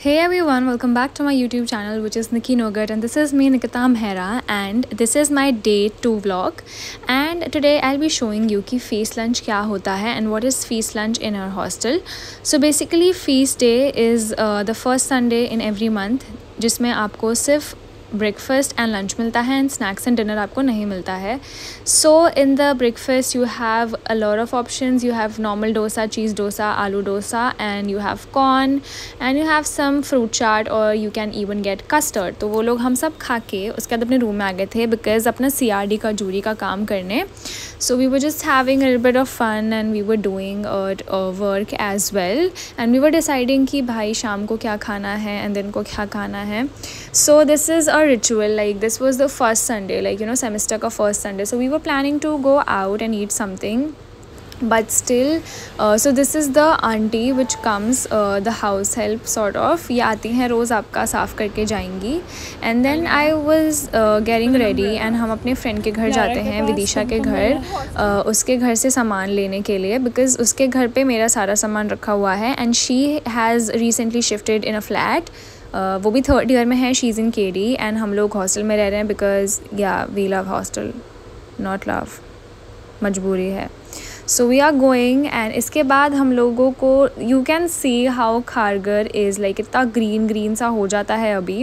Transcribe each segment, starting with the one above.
Hey everyone, welcome back to my YouTube channel, which is Nikki Nogat, and this is me, Nikita Mehra, and this is my day 2 vlog. And today I'll be showing you कि feast lunch क्या होता है and what is feast lunch in our hostel. So basically feast day is the first Sunday in every month, जिसमें आपको सिर्फ breakfast and lunch मिलता है and snacks and dinner आपको नहीं मिलता है. So in the breakfast you have a lot of options. You have normal dosa, cheese dosa, aloo dosa, and you have corn and you have some fruit chaat और you can even get custard. तो वो लोग हम सब खा के उसके बाद अपने रूम में आ गए थे बिकॉज अपना CRD का जूरी का काम करने. So we were just having a little bit of fun and we were doing work as well, and we were deciding कि भाई शाम को क्या खाना है and दिन को क्या खाना है. So this is a ritual, like this was the first Sunday, like you know semester का first Sunday, so we were planning to go out and eat something. But still so this is the auntie which comes, the house help sort of. ये आती हैं रोज़ आपका साफ़ करके जाएंगी. And then I was getting ready and हम अपने friend के घर जाते हैं, विदिशा के घर, उसके घर से सामान लेने के लिए बिकॉज़ उसके घर पे मेरा सारा सामान रखा हुआ है. And she has recently shifted in a flat. वो भी 3rd year में है. She is in KD and हम लोग हॉस्टल में रह रहे हैं because we love hostel, not love, मजबूरी है. So we are going and इसके बाद हम लोगों को you can see how Kharghar is like इतना ग्रीन सा हो जाता है अभी.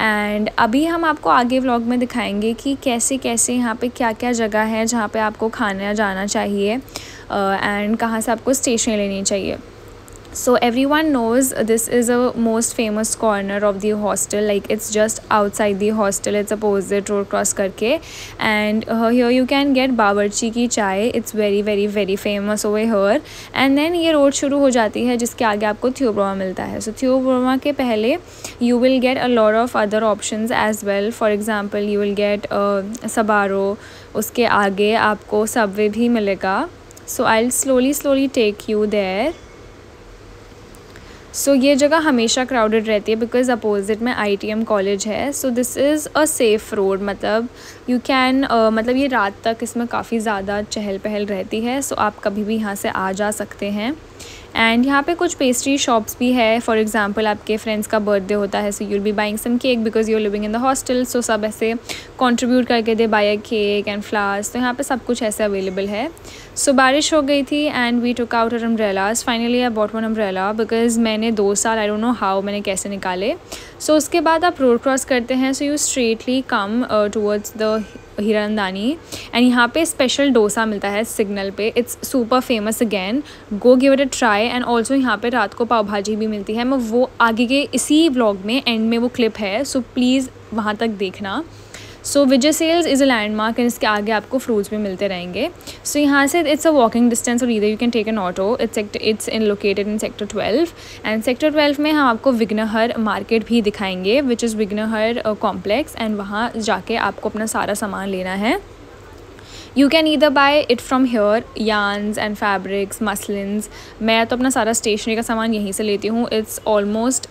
एंड अभी हम आपको आगे व्लॉग में दिखाएंगे कि कैसे कैसे यहाँ पे क्या क्या जगह है जहाँ पे आपको खाना जाना चाहिए एंड कहाँ से आपको स्टेशन लेनी चाहिए. So everyone knows this is a most famous corner of the hostel, like it's just outside the hostel, it's opposite road cross करके. And here you can get बावर्ची की चाय, it's very famous over here. And then ये road शुरू हो जाती है जिसके आगे आपको थियोब्रोमा मिलता है. So थियोब्रोमा के पहले you will get a lot of other options as well. For example you will get Sabaro, उसके आगे आपको Subway भी मिलेगा. So I'll slowly take you there. सो ये जगह हमेशा क्राउडेड रहती है बिकॉज़ अपोजिट में ITM कॉलेज है. So this is a safe road, मतलब यू कैन मतलब ये रात तक इसमें काफ़ी ज़्यादा चहल पहल रहती है. सो आप कभी भी यहाँ से आ जा सकते हैं. एंड यहाँ पे कुछ पेस्ट्री शॉप्स भी है. फॉर एग्जांपल आपके फ्रेंड्स का बर्थडे होता है so you'll be buying some cake because you are living in the hostel. So सब ऐसे कंट्रीब्यूट करके they buy a cake and flowers. तो यहाँ पे सब कुछ ऐसे अवेलेबल है. सो बारिश हो गई थी and we took out our umbrellas. Finally I bought one umbrella because मैंने 2 साल आई डोंट नो हाउ मैंने कैसे निकाले. सो उसके बाद आप रोड क्रॉस करते हैं. So you straightly come towards the Hiranandani and यहाँ पे स्पेशल डोसा मिलता है सिग्नल पे. It's super famous again, go give it a try. And also यहाँ पे रात को पाव भाजी भी मिलती है. मैं वो आगे के इसी व्लॉग में एंड में वो क्लिप है, सो प्लीज़ वहाँ तक देखना. So Vijay Sales is a landmark and इसके आगे आपको फ्रूट्स भी मिलते रहेंगे. सो यहाँ से इट्स अ वॉकिंग डिस्टेंस और either you can take an auto. It's in located in sector 12 and sector 12 में हम आपको विघ्नहर मार्केट भी दिखाएंगे which is Vighnahar complex. And वहाँ जाके आपको अपना सारा सामान लेना है. You can either buy it from here, yarns and fabrics, muslins. मैं तो अपना सारा स्टेशनरी का सामान यहीं से लेती हूँ. It's almost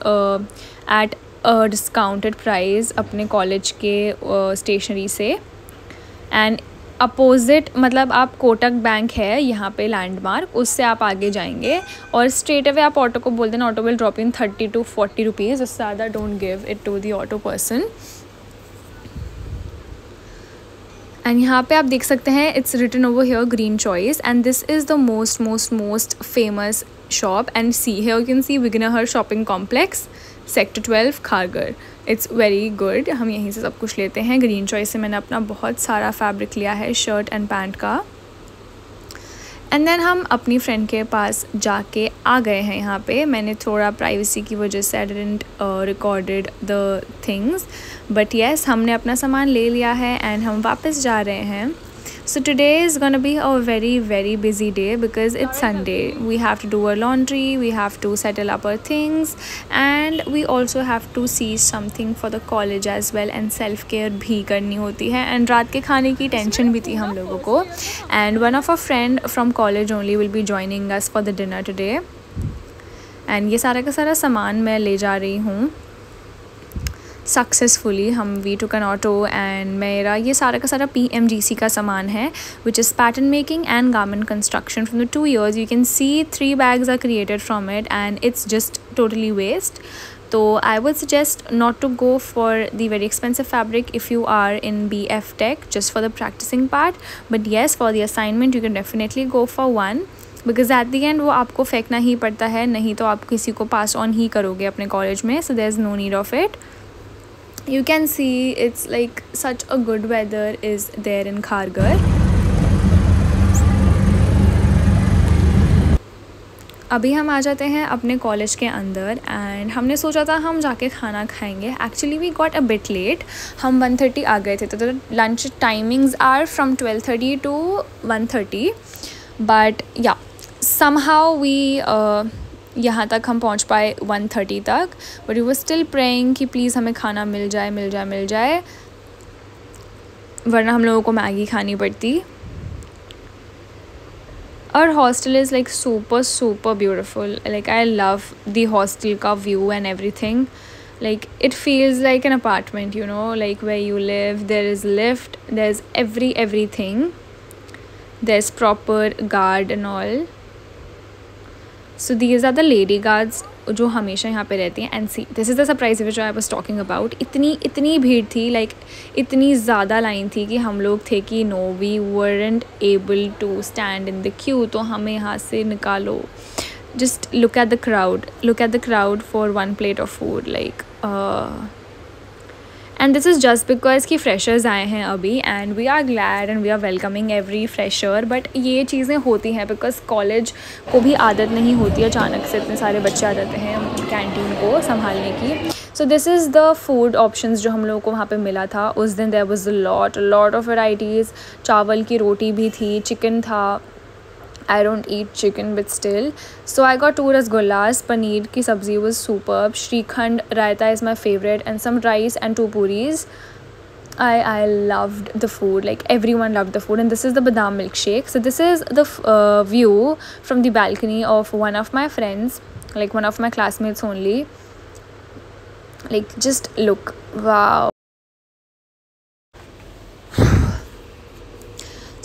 at a discounted price अपने कॉलेज के स्टेशनरी से. एंड अपोजिट मतलब आप कोटक बैंक है यहाँ पे लैंडमार्क, उससे आप आगे जाएंगे और स्ट्रेट अवे आप ऑटो को बोल देना. Auto will drop in 30 to 40 rupees. उससे ज़्यादा don't give it to the auto person. And यहाँ पे आप देख सकते हैं it's written over here green choice and this is the most famous shop. And see here you can see Vighnahar shopping complex, sector 12 Kharghar. It's very good. हम यहीं से सब कुछ लेते हैं. ग्रीन चॉइस से मैंने अपना बहुत सारा फैब्रिक लिया है शर्ट एंड पैंट का. एंड देन हम अपनी फ्रेंड के पास जाके आ गए हैं. यहाँ पे मैंने थोड़ा प्राइवेसी की वजह से I didn't recorded the things, but yes हमने अपना सामान ले लिया है एंड हम वापस जा रहे हैं. So today is gonna be a very busy day because it's Sunday. We have to do our laundry, we have to settle up our things, and we also have to see something for the college as well, and self care भी करनी होती है. and रात के खाने की tension भी थी हम लोगों को. and one of our friend from college only will be joining us for the dinner today. and ये सारा का सारा सामान मैं ले जा रही हूँ सक्सेसफुली. हम we took an auto and मेरा ये सारा का सारा PMGC का सामान है which is pattern making and garment construction. From the 2 years you can see 3 bags are created from it and it's just totally waste. तो I would suggest not to go for the very expensive fabric if you are in BF Tech, just for the practicing part. But yes, for the assignment you can definitely go for one, because at the end वो आपको फेंकना ही पड़ता है, नहीं तो आप किसी को पास ऑन ही करोगे अपने कॉलेज में. So there is no need of it. You can see it's like such a good weather is there in Kharghar. अभी हम आ जाते हैं अपने कॉलेज के अंदर एंड हमने सोचा था हम जाके खाना खाएंगे. Actually we got a bit late. हम 1:30 आ गए थे, तो lunch timings are from 12:30 to 1:30. But या समहाउ वी यहाँ तक हम पहुँच पाए 1:30 तक. But we were still praying कि प्लीज़ हमें खाना मिल जाए, वरना हम लोगों को मैगी खानी पड़ती. Our hostel is like super beautiful. Like I love the hostel ka view and everything. Like it feels like an apartment, you know, like where you live. There is lift, there's everything. There's proper guard and all. So these are the lady guards जो हमेशा यहाँ पे रहती हैं. And C this is the surprise which I was talking about. इतनी भीड़ थी, like इतनी ज़्यादा लाइन थी कि हम लोग थे कि no we weren't able to stand in the queue. तो हमें यहाँ से निकालो. Just look at the crowd for one plate of food. Like and this is just because कि फ्रेशर्स आए हैं अभी, and we are glad and we are welcoming every fresher. But ये चीज़ें होती हैं बिकॉज कॉलेज को भी आदत नहीं होती अचानक से इतने सारे बच्चे आ जाते हैं कैंटीन को संभालने की. So this is the food options जो हम लोगों को वहाँ पे मिला था उस दिन. There was a lot of varieties. चावल की रोटी भी थी, चिकन था. I don't eat chicken but still. So I got 2 rasgullas. Paneer ki sabzi was superb. Shrikhand raita is my favorite, and some rice and 2 puris. I loved the food. Like everyone loved the food. And this is the badam milkshake. So this is the view from the balcony of one of my friends, like one of my classmates only. Like just look, wow.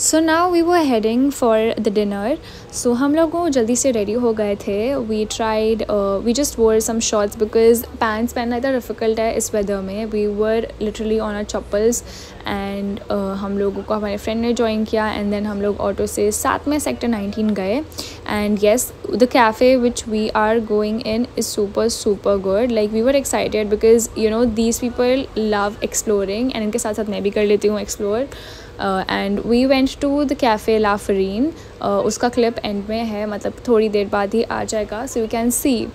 So now we were heading for the dinner. So हम लोगों जल्दी से ready हो गए थे. We just वोर सम shorts because pants पहनना इतना डिफ़िकल्ट है इस वेदर में. We were literally on our chappals. And हम लोगों को हमारे फ्रेंड ने ज्वाइन किया, एंड देन हम लोग ऑटो से साथ में सेक्टर 19 गए. And yes, the cafe which we are going in is super good. Like we were excited because you know these people love exploring, and इनके साथ साथ मैं भी कर लेती हूँ explore. And we went to the cafe La Farine. उसका clip and में है, मतलब थोड़ी देर बाद ही आ जाएगा. सो you can C.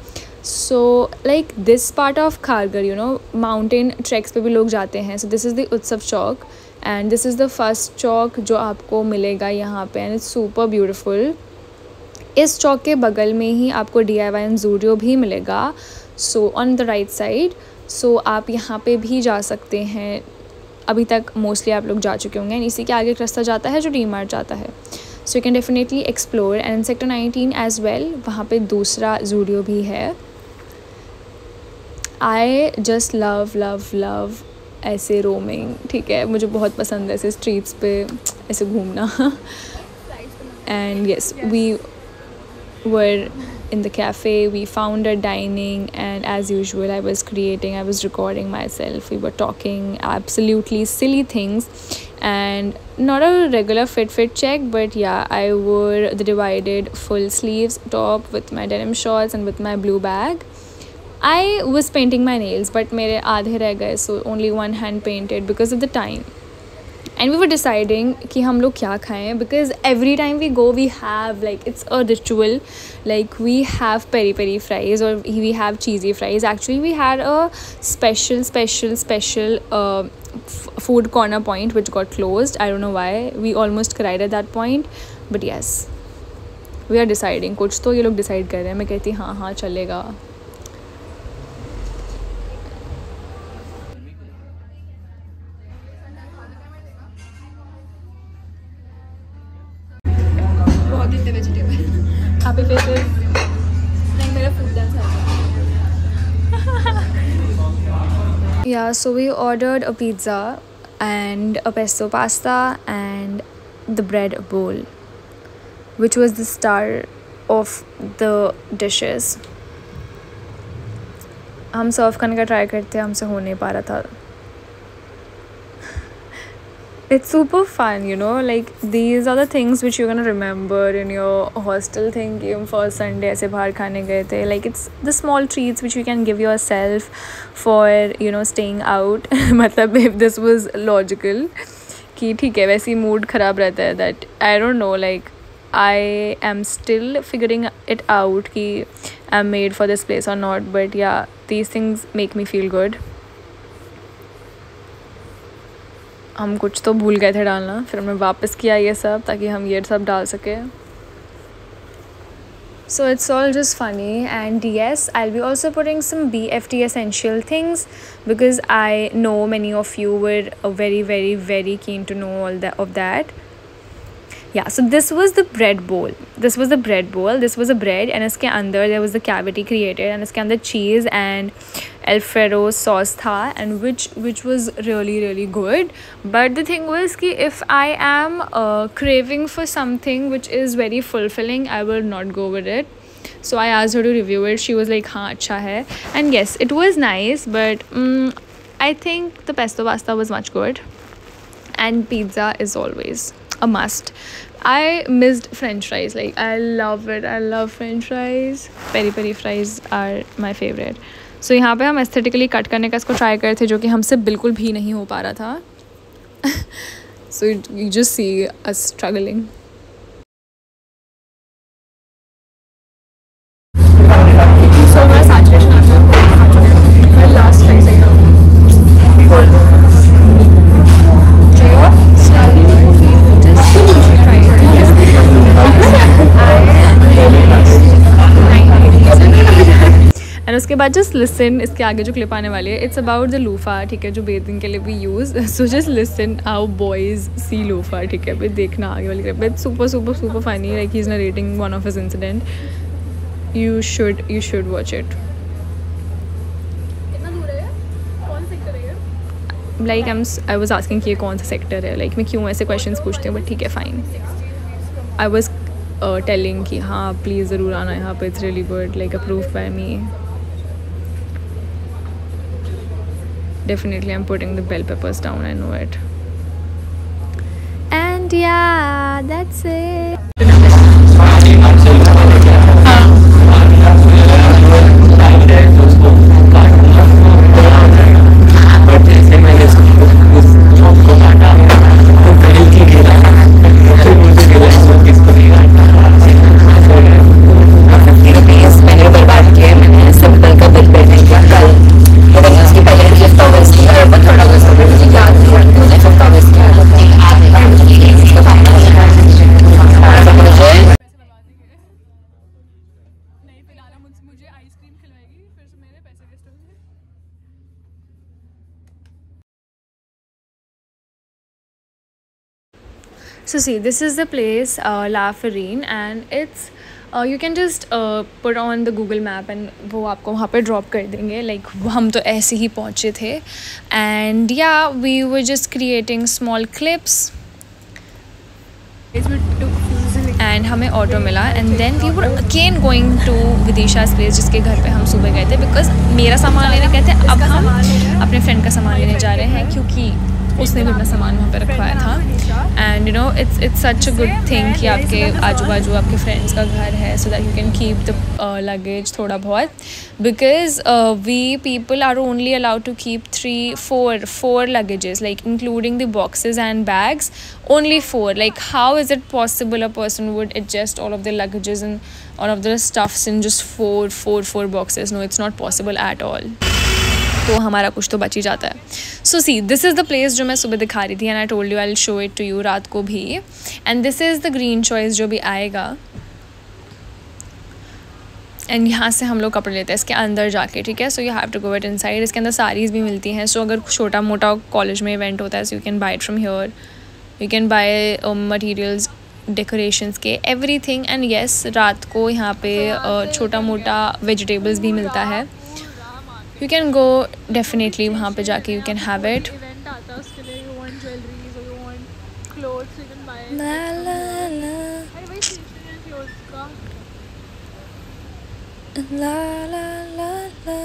So like this part of Kharghar, you know, mountain tracks पे भी लोग जाते हैं. So this is the Utsav chowk, and this is the first chowk जो आपको मिलेगा यहाँ पे, एंड इट्स सुपर ब्यूटिफुल. इस चौक के बगल में ही आपको DIY एंड ज़ूडियो भी मिलेगा. So on the right side. So आप यहाँ पे भी जा सकते हैं. अभी तक मोस्टली आप लोग जा चुके होंगे. एंड इसी के आगे एक रास्ता जाता है जो DMart जाता है. So you can definitely explore. And sector 19 as well, वहाँ पे दूसरा ज़ूडियो भी है. आई जस्ट लव ऐसे रोमिंग. ठीक है, मुझे बहुत पसंद है ऐसे स्ट्रीट्स पे ऐसे घूमना. And yes, we were in the cafe. We found a dining, and as usual I was recording myself. We were talking absolutely silly things, and not a regular fit check, but yeah, I wore the divided full sleeves top with my denim shorts and with my blue bag. I was painting my nails, but मेरे आधे रह गए, so only one hand painted because of the time. And we were deciding कि हम लोग क्या खाएं, because every time we go we have, like, it's a ritual. Like we have peri fries or we have cheesy fries. Actually we had a special food corner point which got closed. I don't know why. We almost cried at that point, but yes, we are deciding. कुछ तो ये लोग decide कर रहे हैं. मैं कहती हाँ चलेगा. Happy faces. Like मेरा food dance है. Yeah, so we ordered a pizza and a pesto pasta and the bread bowl, which was the star of the dishes. हम सर्व करने का ट्राई करते, हमसे हो नहीं पा रहा था. It's super fun, you know, like these are the things which you're gonna remember in your hostel thing कि हम first Sunday ऐसे बाहर खाने गए थे. Like it's the small treats which you can give yourself for, you know, staying out. मतलब if this was logical कि ठीक है वैसे ही mood ख़राब रहता है, that I don't know, like I am still figuring it out कि I'm made for this place or not, but yeah, these things make me feel good. हम कुछ तो भूल गए थे डालना, फिर हमने वापस किया ये सब ताकि हम ये सब डाल सकें. So it's all just funny, and yes, I'll be also putting some BFT essential things because I know many of you were very very very keen to know all that of that. Yeah, so this was the bread bowl. This was a bread, and इसके अंदर there was the cavity created, and इसके अंदर cheese and Alfredo sauce था, and which was really really good. But the thing was कि if I am craving for something which is very fulfilling, I will not go with it. So I asked her to review it. She was like हाँ अच्छा है, and yes, it was nice, but I think the pesto pasta was much good, and pizza is always a must. I missed french fries. Like I love it. I love french fries. Peri peri fries are my favorite. So यहाँ पे हम aesthetically cut करने का इसको try करे थे, जो कि हमसे बिल्कुल भी नहीं हो पा रहा था. So you just see us struggling. So my saturation after last try से एंड उसके बाद जस्ट लिसन, इसके आगे जो क्लिप आने वाली है, इट्स अबाउट द लूफा, ठीक है, जो बेथिंग के लिए भी use. So just listen how boys see loofah, ठीक है. फिर देखना आगे वाली clip. It's super super super funny, like he is narrating one of his incident. You should watch it. कितना दूर है, कौन सेक्टर है? लाइक आई वाज आस्किंग कि ये कौन सा सेक्टर है. लाइक मैं क्यों ऐसे क्वेश्चंस पूछती हूँ, बट ठीक है फाइन. आई वाज टेलिंग कि हाँ प्लीज़ ज़रूर आना यहाँ पे, it's really good, like approved by me. Definitely I'm putting the bell peppers down, I know it. And yeah, that's it. So see, this is the place, La Farine, and it's you can just put on the Google map and वो आपको वहाँ पे drop कर देंगे. Like हम तो ऐसे ही पहुँचे थे, and yeah, we were just creating small clips. And हमें ऑटो मिला, and then we were again going to Vidisha's place, जिसके घर पे हम सुबह गए थे, because मेरा सामान लेने गए थे, अब हम अपने फ्रेंड का सामान लेने जा रहे हैं, क्योंकि उसने भी अपना सामान वहाँ पे रखवाया था. And you know it's such a good thing कि आपके आजू बाजू आपके फ्रेंड्स का घर है, so that you can keep the luggage थोड़ा बहुत, because we people are only allowed to keep 4 luggages, like including the boxes and bags, only 4. Like how is it possible a person would adjust all of the luggages and all of the stuffs in just 4 boxes? No, it's not possible at all. तो हमारा कुछ तो बच ही जाता है. So see, this is the place जो मैं सुबह दिखा रही थी, and I told you I will show it to you रात को भी. And this is the green choice जो भी आएगा, एंड यहाँ से हम लोग कपड़े लेते हैं इसके अंदर जाके, ठीक है. So you have to go it inside. इसके अंदर साड़ीज़ भी मिलती हैं. सो अगर छोटा मोटा कॉलेज में इवेंट होता है, so you can bye it from here. You can bye materials, decorations के, एवरीथिंग. एंड येस, रात को यहाँ पे छोटा मोटा वेजिटेबल्स भी मिलता है. You can go definitely वहाँ पे जाके you can have it. Event आता है उसके लिए, you want jewelries or you want clothes, you can buy it. La la la. अरे वही स्टेशनरी एंड क्लोथ्स का. La la la la.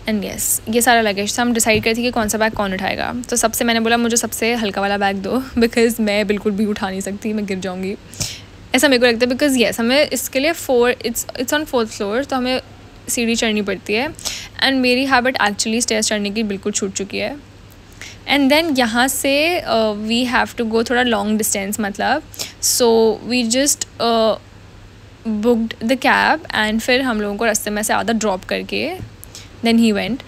And yes ये सारा लगेज था। हम डिसाइड करते कि कौन सा बैग कौन उठाएगा, तो सबसे मैंने बोला मुझे सबसे हल्का वाला बैग दो बिकॉज़ मैं बिल्कुल भी उठा नहीं सकती, मैं गिर जाऊँगी ऐसा मेरे को लगता है। बिकॉज़ येस हमें इसके लिए इट्स ऑन 4th फ्लोर, तो हमें सीढ़ी चढ़नी पड़ती है एंड मेरी हैबिट एक्चुअली स्टेयर्स चढ़ने की बिल्कुल छूट चुकी है। एंड देन यहाँ से वी हैव टू गो थोड़ा लॉन्ग डिस्टेंस, मतलब so we just booked the cab and फिर हम लोगों को रास्ते में से आधा ड्रॉप करके देन ही वेंट।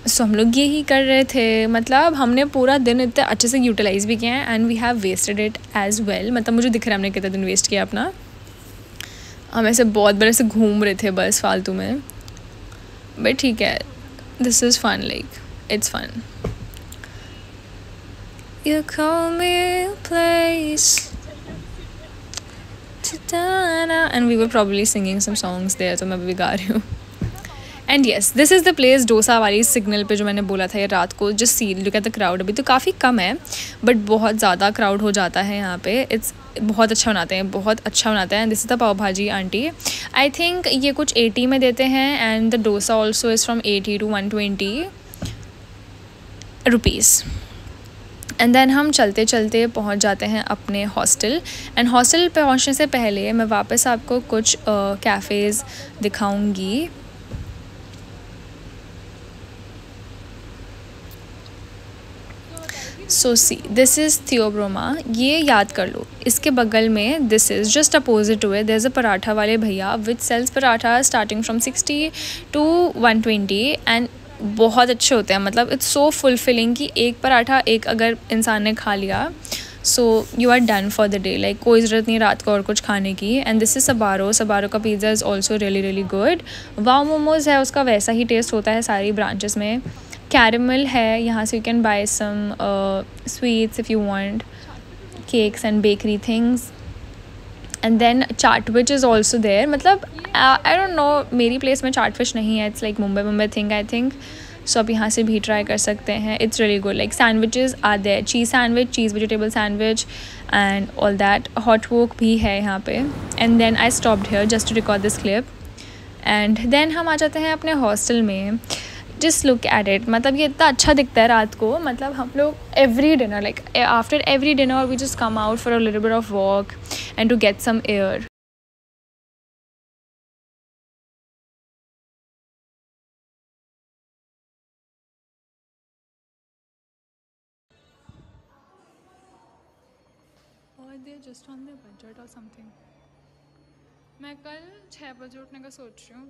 सो हम लोग यही कर रहे थे, मतलब हमने पूरा दिन इतने अच्छे से यूटिलाइज़ भी किया है and we have wasted it as well. मतलब मुझे दिख रहा है हमने कितना दिन वेस्ट किया अपना। हम ऐसे बहुत बड़े से घूम रहे थे बस फालतू में, बट ठीक है, this is fun, like it's fun. You call me a place to da-da, and we were probably singing some songs there, तो मैं भी गा रही हूँ। And yes this is the place, dosa वाली सिग्नल पे जो मैंने बोला था ये रात को। Just see look at the crowd, अभी तो काफ़ी कम है बट बहुत ज़्यादा क्राउड हो जाता है यहाँ पे। इट्स बहुत अच्छा बनाते हैं, बहुत अच्छा बनाते हैं। दिस इज़ द पाव भाजी आंटी, आई थिंक ये कुछ 80 में देते हैं and the dosa also is from 80 to 120 rupees. And then हम चलते चलते पहुंच जाते हैं अपने हॉस्टल। एंड हॉस्टल पहुंचने से पहले मैं वापस आपको कुछ कैफ़ेज़ दिखाऊंगी। So see this is Theobroma, ये याद कर लो। इसके बगल में this is just opposite to it, there is a paratha वाले भैया which sells paratha starting from 60 to 120 and बहुत अच्छे होते हैं। मतलब इट्स सो फुलफिलिंग कि एक पराठा एक अगर इंसान ने खा लिया so you are done for the day, like कोई ज़रूरत नहीं रात को और कुछ खाने की। And this is Sbarro, Sbarro का pizza is also really really good. Wow momos है, उसका वैसा ही टेस्ट होता है सारी ब्रांचेस में। कैरेमल है, यहाँ से you can buy some sweets if you want, cakes and bakery things. And then chaat which is also there. मतलब आई डोंट नो, मेरी प्लेस में चाट फिश नहीं है, it's like Mumbai thing I think. So आप यहाँ से भी ट्राई कर सकते हैं, it's really good. Like sandwiches are there, cheese sandwich, cheese vegetable sandwich and all that. Hot wok भी है यहाँ पे। And then I stopped here just to record this clip. And then हम आ जाते हैं अपने हॉस्टल में। जस्ट लुक एट इट, मतलब ये इतना अच्छा दिखता है रात को। मतलब हम लोग every dinner, like after every dinner we just come out for a little bit of walk and to get some air. और they just on the budget और समथिंग। मैं कल 6 बजे उठने का सोच रही हूँ,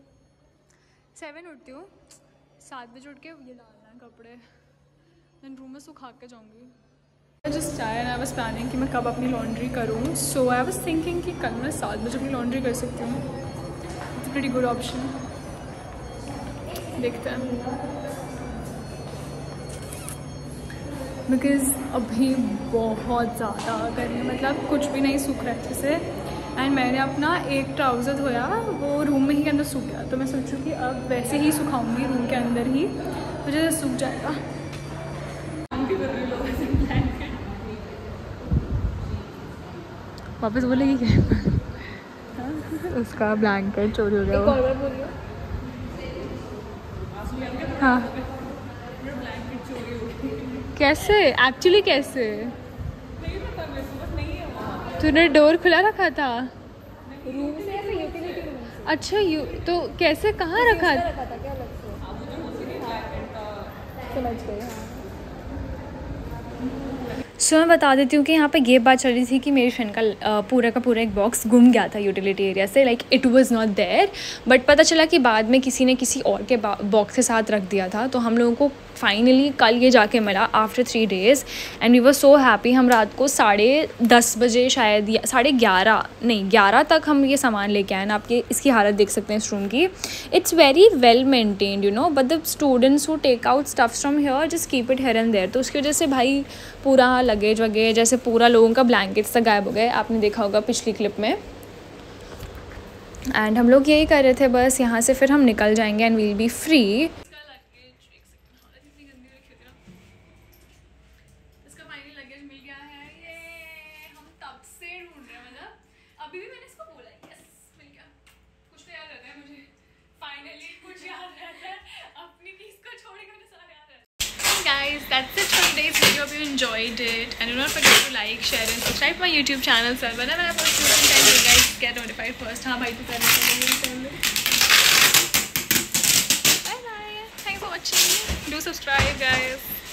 7 उठती हूँ, 7 बजे उठ के ये डालना है कपड़े, देन रूम में सुखा के जाऊँगी। जस्ट आया एंड आई वाज प्लानिंग कि मैं कब अपनी लॉन्ड्री करूँ। सो आई वाज थिंकिंग कि कल मैं 7 बजे अपनी लॉन्ड्री कर सकती हूँ। इट्स प्रीटी गुड ऑप्शन, देखते हैं। बिकॉज़ अभी बहुत ज़्यादा गर्मी, मतलब कुछ भी नहीं सूख रहा है अच्छे से। एंड मैंने अपना एक ट्राउज़र धोया, वो रूम में ही के अंदर सूख गया, तो मैं सोचूँ कि अब वैसे ही सुखाऊंगी रूम के अंदर ही, तो जैसे सूख जाएगा। वापस बोलेगी क्या? उसका ब्लैंकेट चोरी हो गया। हाँ कैसे एक्चुअली कैसे? तूने डोर खुला रखा था रूम से या फिर यूटिलिटी रूम से? अच्छा यू तो कैसे कहाँ रखा था? था क्या अलग से? समझ गई। हाँ सो मैं बता देती हूँ कि यहाँ पे ये बात चल रही थी कि मेरी फ्रेंड का पूरा एक बॉक्स गुम गया था यूटिलिटी एरिया से, like it was not there. But पता चला कि बाद में किसी ने किसी और के बॉक्स के साथ रख दिया था, तो हम लोगों को फाइनली कल ये जाके मिला after 3 days and we were so happy. हम रात को 10:30 बजे शायद या 11:30 तक हम ये सामान लेके आए ना। आपके इसकी हालत देख सकते हैं इस रूम की। It's very well maintained you know, but the students who take out stuffs from here just keep it here and there. तो उसकी वजह से भाई पूरा लगेज वगैरह, जैसे पूरा लोगों का ब्लैंकेट्स तक गायब हो गए, आपने देखा होगा पिछली क्लिप में। एंड हम लोग यही कर रहे थे बस, यहाँ से फिर हम निकल जाएंगे एंड वील बी फ्री। अभी भी मैंने इसको बोला यस मिल गया। कुछ तो याद रहता है मुझे, फाइनली कुछ याद रहता है। guys, that's it for today's video. Hope you enjoyed it, and do not forget to like, share and subscribe to my YouTube channel, so whenever I post new content you guys get notified first. हाँ भाई तो करना चाहिए. Bye bye. Thanks for watching. Do subscribe guys.